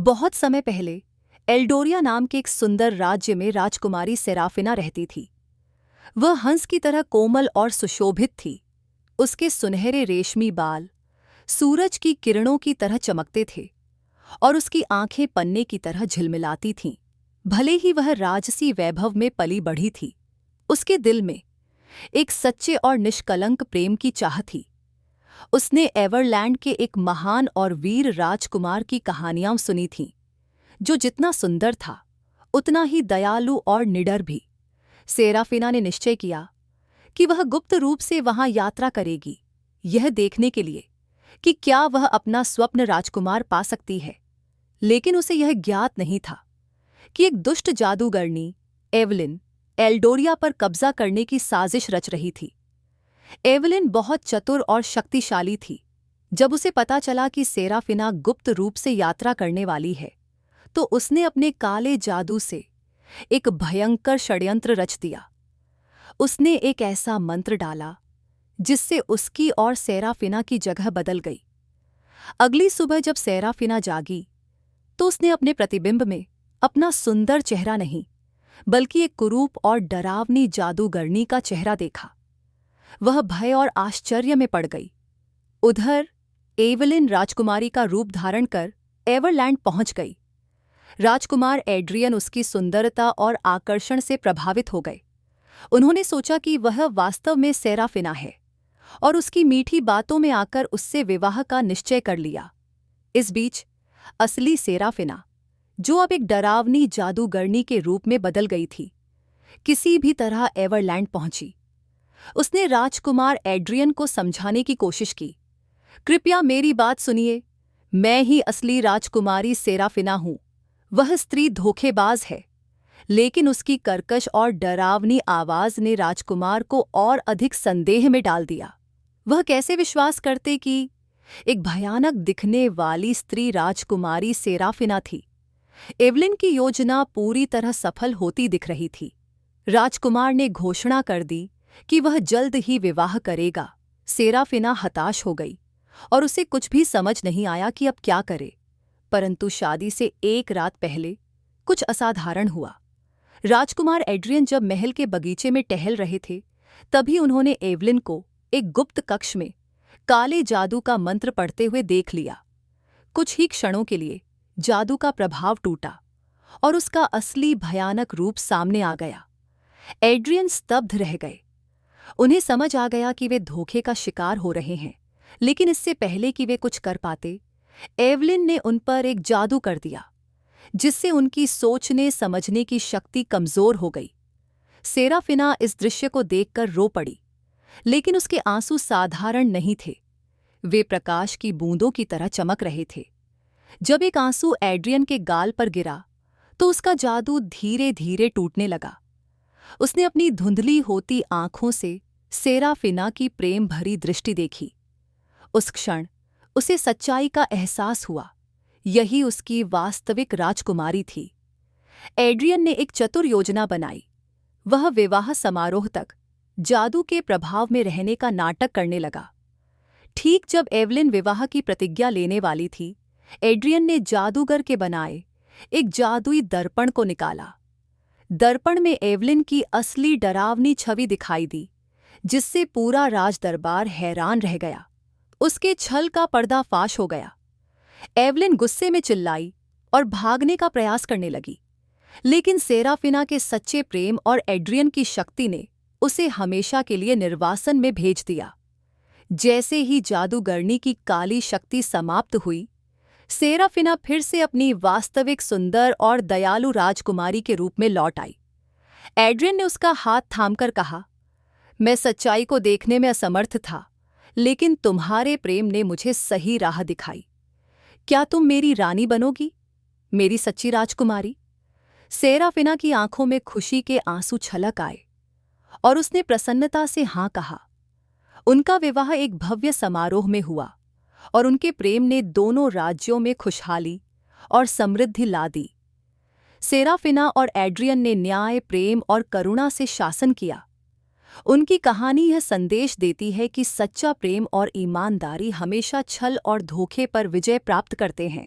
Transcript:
बहुत समय पहले एल्डोरिया नाम के एक सुंदर राज्य में राजकुमारी सेराफिना रहती थी। वह हंस की तरह कोमल और सुशोभित थी। उसके सुनहरे रेशमी बाल सूरज की किरणों की तरह चमकते थे और उसकी आंखें पन्ने की तरह झिलमिलाती थीं। भले ही वह राजसी वैभव में पली बढ़ी थी, उसके दिल में एक सच्चे और निष्कलंक प्रेम की चाह थी। उसने एवरलैंड के एक महान और वीर राजकुमार की कहानियां सुनी थीं, जो जितना सुंदर था उतना ही दयालु और निडर भी। सेराफिना ने निश्चय किया कि वह गुप्त रूप से वहां यात्रा करेगी, यह देखने के लिए कि क्या वह अपना स्वप्न राजकुमार पा सकती है। लेकिन उसे यह ज्ञात नहीं था कि एक दुष्ट जादूगरनी एवलिन एल्डोरिया पर कब्जा करने की साजिश रच रही थी। एवलिन बहुत चतुर और शक्तिशाली थी। जब उसे पता चला कि सेराफिना गुप्त रूप से यात्रा करने वाली है, तो उसने अपने काले जादू से एक भयंकर षड्यंत्र रच दिया। उसने एक ऐसा मंत्र डाला जिससे उसकी और सेराफिना की जगह बदल गई। अगली सुबह जब सेराफिना जागी, तो उसने अपने प्रतिबिंब में अपना सुंदर चेहरा नहीं, बल्कि एक कुरूप और डरावनी जादूगरनी का चेहरा देखा। वह भय और आश्चर्य में पड़ गई। उधर एवलिन राजकुमारी का रूप धारण कर एवरलैंड पहुंच गई। राजकुमार एड्रियन उसकी सुंदरता और आकर्षण से प्रभावित हो गए। उन्होंने सोचा कि वह वास्तव में सेराफिना है और उसकी मीठी बातों में आकर उससे विवाह का निश्चय कर लिया। इस बीच असली सेराफिना, जो अब एक डरावनी जादूगरनी के रूप में बदल गई थी, किसी भी तरह एवरलैंड पहुंची। उसने राजकुमार एड्रियन को समझाने की कोशिश की, कृपया मेरी बात सुनिए, मैं ही असली राजकुमारी सेराफिना हूं। वह स्त्री धोखेबाज है। लेकिन उसकी कर्कश और डरावनी आवाज ने राजकुमार को और अधिक संदेह में डाल दिया। वह कैसे विश्वास करते कि एक भयानक दिखने वाली स्त्री राजकुमारी सेराफिना थी। एवलिन की योजना पूरी तरह सफल होती दिख रही थी। राजकुमार ने घोषणा कर दी कि वह जल्द ही विवाह करेगा। सेराफिना हताश हो गई और उसे कुछ भी समझ नहीं आया कि अब क्या करे। परंतु शादी से एक रात पहले कुछ असाधारण हुआ। राजकुमार एड्रियन जब महल के बगीचे में टहल रहे थे, तभी उन्होंने एवलिन को एक गुप्त कक्ष में काले जादू का मंत्र पढ़ते हुए देख लिया। कुछ ही क्षणों के लिए जादू का प्रभाव टूटा और उसका असली भयानक रूप सामने आ गया। एड्रियन स्तब्ध रह गए। उन्हें समझ आ गया कि वे धोखे का शिकार हो रहे हैं, लेकिन इससे पहले कि वे कुछ कर पाते, एवलिन ने उन पर एक जादू कर दिया, जिससे उनकी सोचने समझने की शक्ति कमजोर हो गई। सेराफिना इस दृश्य को देखकर रो पड़ी, लेकिन उसके आंसू साधारण नहीं थे। वे प्रकाश की बूंदों की तरह चमक रहे थे। जब एक आंसू एड्रियन के गाल पर गिरा, तो उसका जादू धीरे धीरे टूटने लगा। उसने अपनी धुंधली होती आंखों से सेराफिना की प्रेम भरी दृष्टि देखी। उस क्षण उसे सच्चाई का एहसास हुआ। यही उसकी वास्तविक राजकुमारी थी। एड्रियन ने एक चतुर योजना बनाई। वह विवाह समारोह तक जादू के प्रभाव में रहने का नाटक करने लगा। ठीक जब एवलिन विवाह की प्रतिज्ञा लेने वाली थी, एड्रियन ने जादूगर के बनाए एक जादुई दर्पण को निकाला। दर्पण में एवलिन की असली डरावनी छवि दिखाई दी, जिससे पूरा राजदरबार हैरान रह गया। उसके छल का पर्दाफाश हो गया। एवलिन गुस्से में चिल्लाई और भागने का प्रयास करने लगी, लेकिन सेराफिना के सच्चे प्रेम और एड्रियन की शक्ति ने उसे हमेशा के लिए निर्वासन में भेज दिया। जैसे ही जादूगरनी की काली शक्ति समाप्त हुई, सेराफिना फिर से अपनी वास्तविक सुंदर और दयालु राजकुमारी के रूप में लौट आई। एड्रियन ने उसका हाथ थामकर कहा, मैं सच्चाई को देखने में असमर्थ था, लेकिन तुम्हारे प्रेम ने मुझे सही राह दिखाई। क्या तुम मेरी रानी बनोगी, मेरी सच्ची राजकुमारी? सेराफिना की आंखों में खुशी के आंसू छलक आए और उसने प्रसन्नता से हाँ कहा। उनका विवाह एक भव्य समारोह में हुआ और उनके प्रेम ने दोनों राज्यों में खुशहाली और समृद्धि ला दी। सेराफिना और एड्रियन ने न्याय, प्रेम और करुणा से शासन किया। उनकी कहानी यह संदेश देती है कि सच्चा प्रेम और ईमानदारी हमेशा छल और धोखे पर विजय प्राप्त करते हैं।